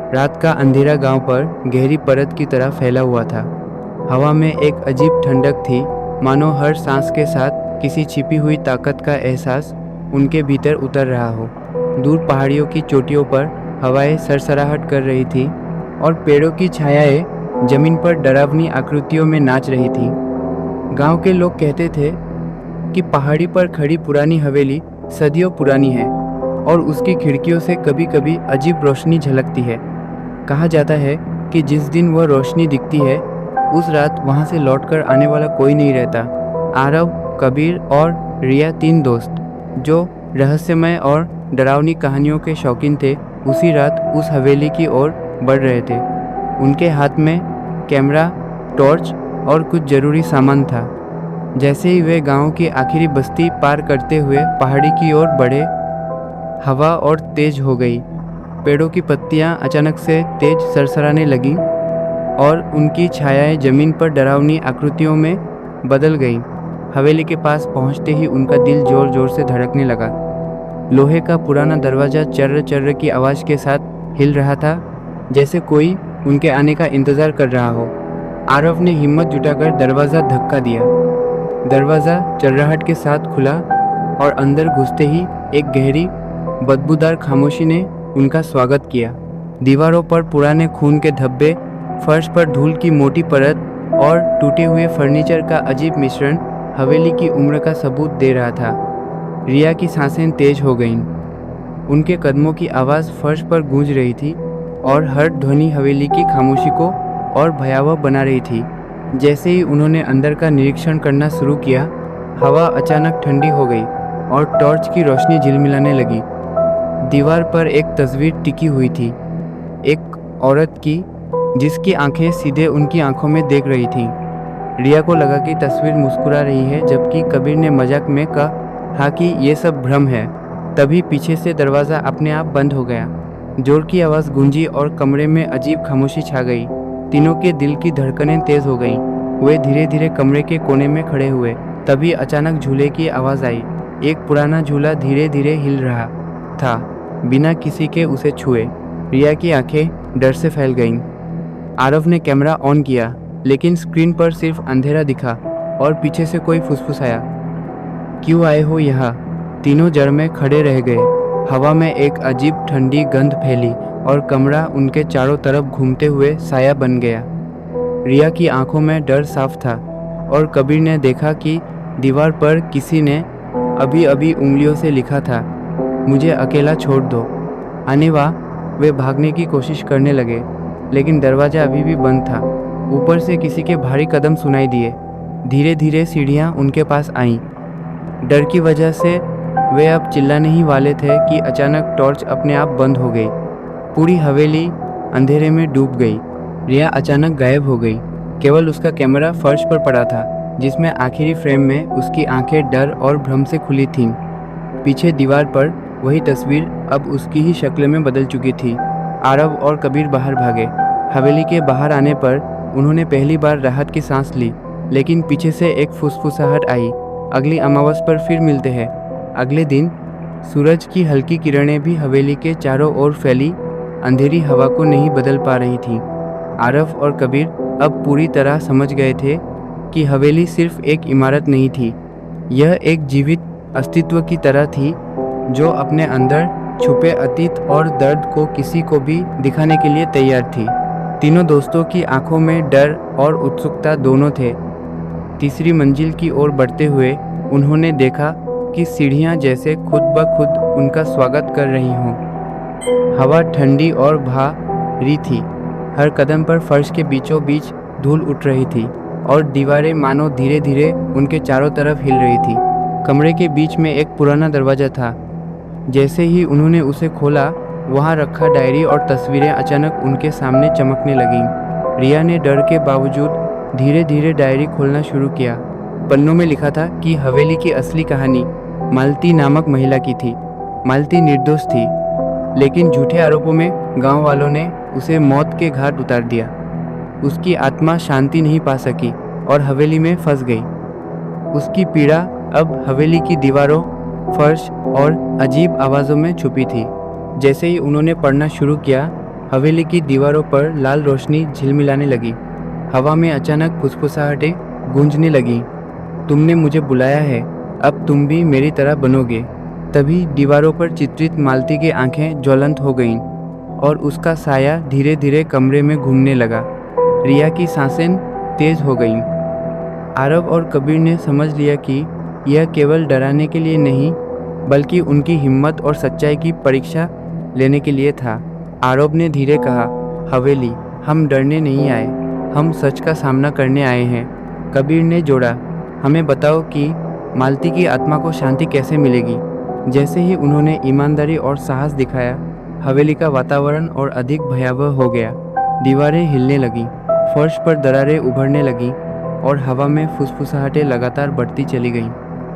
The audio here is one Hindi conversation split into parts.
रात का अंधेरा गांव पर गहरी परत की तरह फैला हुआ था। हवा में एक अजीब ठंडक थी, मानो हर सांस के साथ किसी छिपी हुई ताकत का एहसास उनके भीतर उतर रहा हो। दूर पहाड़ियों की चोटियों पर हवाएं सरसराहट कर रही थी और पेड़ों की छायाएं जमीन पर डरावनी आकृतियों में नाच रही थी। गांव के लोग कहते थे कि पहाड़ी पर खड़ी पुरानी हवेली सदियों पुरानी है और उसकी खिड़कियों से कभी कभी अजीब रोशनी झलकती है। कहा जाता है कि जिस दिन वह रोशनी दिखती है उस रात वहां से लौटकर आने वाला कोई नहीं रहता। आरव, कबीर और रिया, तीन दोस्त जो रहस्यमय और डरावनी कहानियों के शौकीन थे, उसी रात उस हवेली की ओर बढ़ रहे थे। उनके हाथ में कैमरा, टॉर्च और कुछ जरूरी सामान था। जैसे ही वे गांव की आखिरी बस्ती पार करते हुए पहाड़ी की ओर बढ़े, हवा और तेज हो गई। पेड़ों की पत्तियां अचानक से तेज सरसराने लगीं और उनकी छायाएं जमीन पर डरावनी आकृतियों में बदल गईं। हवेली के पास पहुंचते ही उनका दिल जोर जोर से धड़कने लगा। लोहे का पुराना दरवाजा चर्र चर्र की आवाज़ के साथ हिल रहा था, जैसे कोई उनके आने का इंतज़ार कर रहा हो। आरव ने हिम्मत जुटाकर दरवाज़ा धक्का दिया। दरवाज़ा चर्राहट के साथ खुला और अंदर घुसते ही एक गहरी बदबूदार खामोशी ने उनका स्वागत किया। दीवारों पर पुराने खून के धब्बे, फर्श पर धूल की मोटी परत और टूटे हुए फर्नीचर का अजीब मिश्रण हवेली की उम्र का सबूत दे रहा था। रिया की सांसें तेज हो गईं। उनके कदमों की आवाज़ फर्श पर गूंज रही थी और हर ध्वनि हवेली की खामोशी को और भयावह बना रही थी। जैसे ही उन्होंने अंदर का निरीक्षण करना शुरू किया, हवा अचानक ठंडी हो गई और टॉर्च की रोशनी झिलमिलाने लगी। दीवार पर एक तस्वीर टिकी हुई थी, एक औरत की जिसकी आंखें सीधे उनकी आंखों में देख रही थीं। रिया को लगा कि तस्वीर मुस्कुरा रही है, जबकि कबीर ने मजाक में कहा कि ये सब भ्रम है। तभी पीछे से दरवाज़ा अपने आप बंद हो गया। जोर की आवाज़ गूंजी और कमरे में अजीब खामोशी छा गई। तीनों के दिल की धड़कनें तेज हो गईं। वे धीरे धीरे कमरे के कोने में खड़े हुए। तभी अचानक झूले की आवाज़ आई। एक पुराना झूला धीरे धीरे हिल रहा था, बिना किसी के उसे छुए। रिया की आंखें डर से फैल गईं। आरव ने कैमरा ऑन किया, लेकिन स्क्रीन पर सिर्फ अंधेरा दिखा और पीछे से कोई फुसफुसाया, क्यों आए हो यहाँ? तीनों जड़ में खड़े रह गए। हवा में एक अजीब ठंडी गंध फैली और कमरा उनके चारों तरफ घूमते हुए साया बन गया। रिया की आंखों में डर साफ था और कबीर ने देखा कि दीवार पर किसी ने अभी अभी उंगलियों से लिखा था, मुझे अकेला छोड़ दो। आने वे भागने की कोशिश करने लगे, लेकिन दरवाज़ा अभी भी बंद था। ऊपर से किसी के भारी कदम सुनाई दिए। धीरे धीरे सीढ़ियाँ उनके पास आईं। डर की वजह से वे अब चिल्लाने ही वाले थे कि अचानक टॉर्च अपने आप बंद हो गई। पूरी हवेली अंधेरे में डूब गई। रिया अचानक गायब हो गई। केवल उसका कैमरा फर्श पर पड़ा था, जिसमें आखिरी फ्रेम में उसकी आंखें डर और भ्रम से खुली थीं। पीछे दीवार पर वही तस्वीर अब उसकी ही शक्ल में बदल चुकी थी। आरव और कबीर बाहर भागे। हवेली के बाहर आने पर उन्होंने पहली बार राहत की सांस ली, लेकिन पीछे से एक फुसफुसाहट आई, अगली अमावस पर फिर मिलते हैं। अगले दिन सूरज की हल्की किरणें भी हवेली के चारों ओर फैली अंधेरी हवा को नहीं बदल पा रही थी। आरव और कबीर अब पूरी तरह समझ गए थे कि हवेली सिर्फ एक इमारत नहीं थी, यह एक जीवित अस्तित्व की तरह थी जो अपने अंदर छुपे अतीत और दर्द को किसी को भी दिखाने के लिए तैयार थी। तीनों दोस्तों की आंखों में डर और उत्सुकता दोनों थे। तीसरी मंजिल की ओर बढ़ते हुए उन्होंने देखा कि सीढ़ियां जैसे खुद ब खुद उनका स्वागत कर रही हों। हवा ठंडी और भारी थी। हर कदम पर फर्श के बीचों बीच धूल उठ रही थी और दीवारें मानो धीरे धीरे उनके चारों तरफ हिल रही थी। कमरे के बीच में एक पुराना दरवाज़ा था। जैसे ही उन्होंने उसे खोला, वहाँ रखा डायरी और तस्वीरें अचानक उनके सामने चमकने लगीं। रिया ने डर के बावजूद धीरे धीरे डायरी खोलना शुरू किया। पन्नों में लिखा था कि हवेली की असली कहानी मालती नामक महिला की थी। मालती निर्दोष थी, लेकिन झूठे आरोपों में गांव वालों ने उसे मौत के घाट उतार दिया। उसकी आत्मा शांति नहीं पा सकी और हवेली में फंस गई। उसकी पीड़ा अब हवेली की दीवारों, फर्श और अजीब आवाज़ों में छुपी थी। जैसे ही उन्होंने पढ़ना शुरू किया, हवेली की दीवारों पर लाल रोशनी झिलमिलाने लगी। हवा में अचानक फुसफुसाहटें गूंजने लगी। तुमने मुझे बुलाया है, अब तुम भी मेरी तरह बनोगे। तभी दीवारों पर चित्रित मालती की आंखें ज्वलंत हो गईं और उसका साया धीरे धीरे कमरे में घूमने लगा। रिया की सांसें तेज हो गईं। आरव और कबीर ने समझ लिया कि यह केवल डराने के लिए नहीं, बल्कि उनकी हिम्मत और सच्चाई की परीक्षा लेने के लिए था। आरव ने धीरे कहा, हवेली, हम डरने नहीं आए, हम सच का सामना करने आए हैं। कबीर ने जोड़ा, हमें बताओ कि मालती की आत्मा को शांति कैसे मिलेगी। जैसे ही उन्होंने ईमानदारी और साहस दिखाया, हवेली का वातावरण और अधिक भयावह हो गया। दीवारें हिलने लगीं, फर्श पर दरारें उभरने लगीं और हवा में फुसफुसाहटें लगातार बढ़ती चली गईं।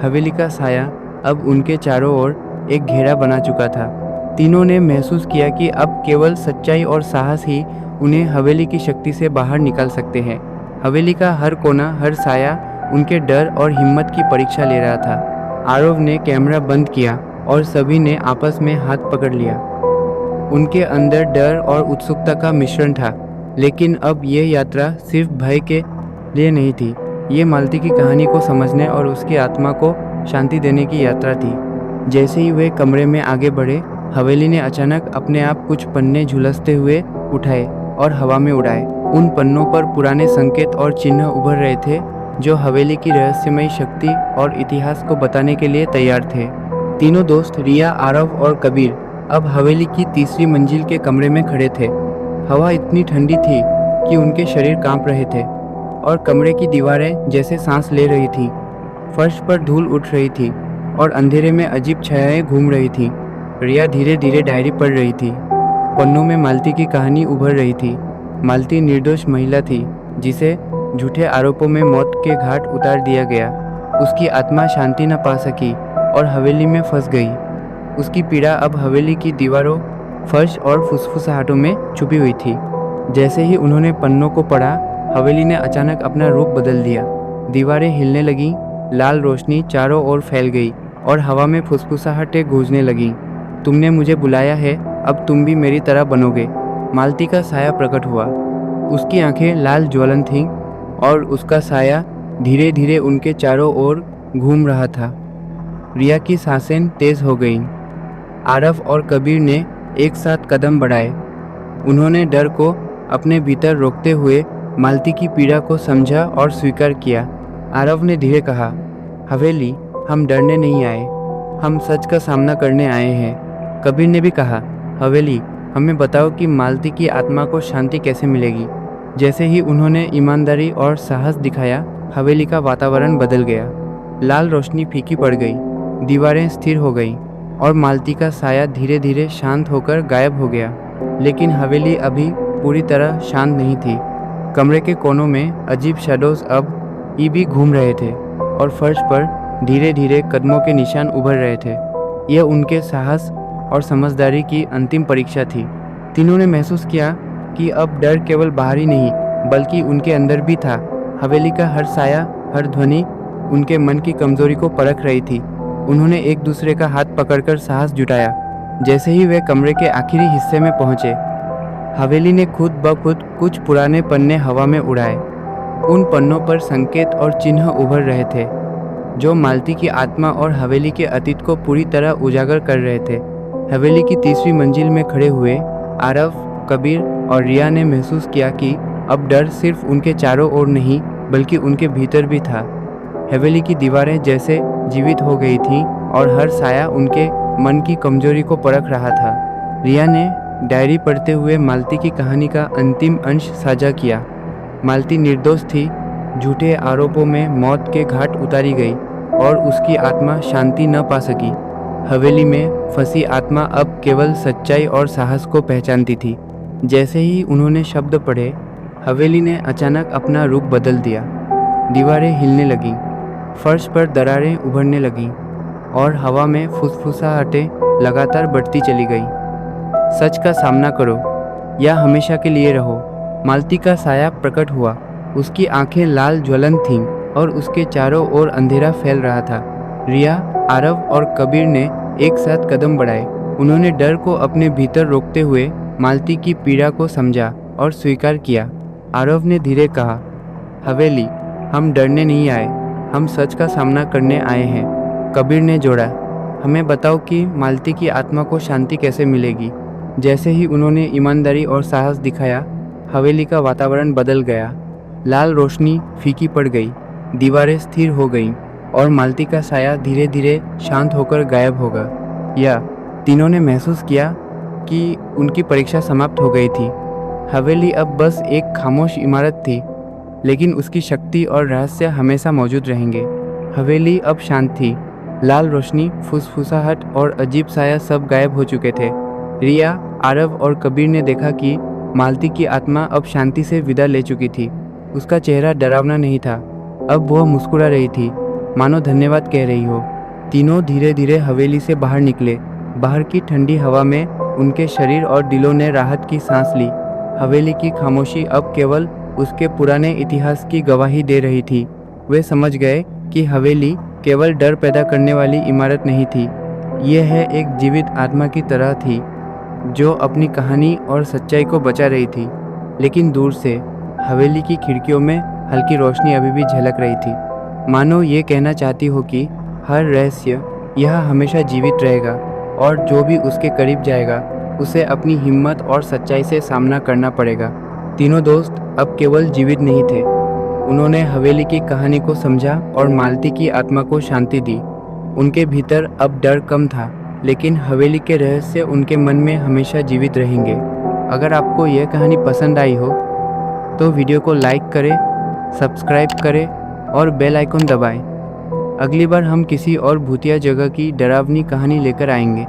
हवेली का साया अब उनके चारों ओर एक घेरा बना चुका था। तीनों ने महसूस किया कि अब केवल सच्चाई और साहस ही उन्हें हवेली की शक्ति से बाहर निकाल सकते हैं। हवेली का हर कोना, हर साया उनके डर और हिम्मत की परीक्षा ले रहा था। आरव ने कैमरा बंद किया और सभी ने आपस में हाथ पकड़ लिया। उनके अंदर डर और उत्सुकता का मिश्रण था, लेकिन अब यह यात्रा सिर्फ भय के लिए नहीं थी। ये मालती की कहानी को समझने और उसकी आत्मा को शांति देने की यात्रा थी। जैसे ही वे कमरे में आगे बढ़े, हवेली ने अचानक अपने आप कुछ पन्ने झुलसते हुए उठाए और हवा में उड़ाए। उन पन्नों पर पुराने संकेत और चिन्ह उभर रहे थे, जो हवेली की रहस्यमयी शक्ति और इतिहास को बताने के लिए तैयार थे। तीनों दोस्त, रिया, आरव और कबीर, अब हवेली की तीसरी मंजिल के कमरे में खड़े थे। हवा इतनी ठंडी थी कि उनके शरीर कांप रहे थे और कमरे की दीवारें जैसे सांस ले रही थी। फर्श पर धूल उठ रही थी और अंधेरे में अजीब छायाएं घूम रही थी। रिया धीरे धीरे डायरी पढ़ रही थी। पन्नों में मालती की कहानी उभर रही थी। मालती निर्दोष महिला थी, जिसे झूठे आरोपों में मौत के घाट उतार दिया गया। उसकी आत्मा शांति न पा सकी और हवेली में फंस गई। उसकी पीड़ा अब हवेली की दीवारों, फर्श और फुसफुसाहटों में छुपी हुई थी। जैसे ही उन्होंने पन्नों को पढ़ा, हवेली ने अचानक अपना रूप बदल दिया। दीवारें हिलने लगीं, लाल रोशनी चारों ओर फैल गई और हवा में फुसफुसाहटें गूंजने लगीं। तुमने मुझे बुलाया है, अब तुम भी मेरी तरह बनोगे। मालती का साया प्रकट हुआ। उसकी आंखें लाल ज्वलंत थीं और उसका साया धीरे धीरे उनके चारों ओर घूम रहा था। रिया की सांसें तेज हो गईं। आरव और कबीर ने एक साथ कदम बढ़ाए। उन्होंने डर को अपने भीतर रोकते हुए मालती की पीड़ा को समझा और स्वीकार किया। आरव ने धीरे कहा, हवेली, हम डरने नहीं आए, हम सच का सामना करने आए हैं। कबीर ने भी कहा, हवेली, हमें बताओ कि मालती की आत्मा को शांति कैसे मिलेगी। जैसे ही उन्होंने ईमानदारी और साहस दिखाया, हवेली का वातावरण बदल गया। लाल रोशनी फीकी पड़ गई, दीवारें स्थिर हो गईं और मालती का साया धीरे धीरे शांत होकर गायब हो गया। लेकिन हवेली अभी पूरी तरह शांत नहीं थी। कमरे के कोनों में अजीब शैडोज अब भी घूम रहे थे और फर्श पर धीरे धीरे कदमों के निशान उभर रहे थे। यह उनके साहस और समझदारी की अंतिम परीक्षा थी। तीनों ने महसूस किया कि अब डर केवल बाहरी नहीं, बल्कि उनके अंदर भी था। हवेली का हर साया, हर ध्वनि उनके मन की कमजोरी को परख रही थी। उन्होंने एक दूसरे का हाथ पकड़कर साहस जुटाया। जैसे ही वे कमरे के आखिरी हिस्से में पहुंचे, हवेली ने खुद ब खुद कुछ पुराने पन्ने हवा में उड़ाए। उन पन्नों पर संकेत और चिन्ह उभर रहे थे, जो मालती की आत्मा और हवेली के अतीत को पूरी तरह उजागर कर रहे थे। हवेली की तीसरी मंजिल में खड़े हुए आरव, कबीर और रिया ने महसूस किया कि अब डर सिर्फ उनके चारों ओर नहीं, बल्कि उनके भीतर भी था। हवेली की दीवारें जैसे जीवित हो गई थीं और हर साया उनके मन की कमजोरी को परख रहा था। रिया ने डायरी पढ़ते हुए मालती की कहानी का अंतिम अंश साझा किया। मालती निर्दोष थी, झूठे आरोपों में मौत के घाट उतारी गई और उसकी आत्मा शांति न पा सकी। हवेली में फंसी आत्मा अब केवल सच्चाई और साहस को पहचानती थी। जैसे ही उन्होंने शब्द पढ़े, हवेली ने अचानक अपना रूप बदल दिया। दीवारें हिलने लगीं, फर्श पर दरारें उभरने लगीं और हवा में फुसफुसाहटें लगातार बढ़ती चली गईं। सच का सामना करो या हमेशा के लिए रहो। मालती का साया प्रकट हुआ। उसकी आंखें लाल ज्वलंत थीं और उसके चारों ओर अंधेरा फैल रहा था। रिया, आरव और कबीर ने एक साथ कदम बढ़ाए। उन्होंने डर को अपने भीतर रोकते हुए मालती की पीड़ा को समझा और स्वीकार किया। आरव ने धीरे कहा, हवेली, हम डरने नहीं आए, हम सच का सामना करने आए हैं। कबीर ने जोड़ा, हमें बताओ कि मालती की आत्मा को शांति कैसे मिलेगी। जैसे ही उन्होंने ईमानदारी और साहस दिखाया, हवेली का वातावरण बदल गया। लाल रोशनी फीकी पड़ गई, दीवारें स्थिर हो गईं और मालती का साया धीरे धीरे शांत होकर गायब हो गया। या तीनों ने महसूस किया कि उनकी परीक्षा समाप्त हो गई थी। हवेली अब बस एक खामोश इमारत थी, लेकिन उसकी शक्ति और रहस्य हमेशा मौजूद रहेंगे। हवेली अब शांत थी। लाल रोशनी, फुसफुसाहट और अजीब साया सब गायब हो चुके थे। रिया, आरव और कबीर ने देखा कि मालती की आत्मा अब शांति से विदा ले चुकी थी। उसका चेहरा डरावना नहीं था, अब वह मुस्कुरा रही थी, मानो धन्यवाद कह रही हो। तीनों धीरे धीरे हवेली से बाहर निकले। बाहर की ठंडी हवा में उनके शरीर और दिलों ने राहत की सांस ली। हवेली की खामोशी अब केवल उसके पुराने इतिहास की गवाही दे रही थी। वे समझ गए कि हवेली केवल डर पैदा करने वाली इमारत नहीं थी, यह एक जीवित आत्मा की तरह थी जो अपनी कहानी और सच्चाई को बचा रही थी। लेकिन दूर से हवेली की खिड़कियों में हल्की रोशनी अभी भी झलक रही थी, मानो ये कहना चाहती हो कि हर रहस्य यह हमेशा जीवित रहेगा और जो भी उसके करीब जाएगा उसे अपनी हिम्मत और सच्चाई से सामना करना पड़ेगा। तीनों दोस्त अब केवल जीवित नहीं थे, उन्होंने हवेली की कहानी को समझा और मालती की आत्मा को शांति दी। उनके भीतर अब डर कम था, लेकिन हवेली के रहस्य उनके मन में हमेशा जीवित रहेंगे। अगर आपको यह कहानी पसंद आई हो तो वीडियो को लाइक करें, सब्सक्राइब करें और बेल आइकन दबाएं। अगली बार हम किसी और भूतिया जगह की डरावनी कहानी लेकर आएंगे।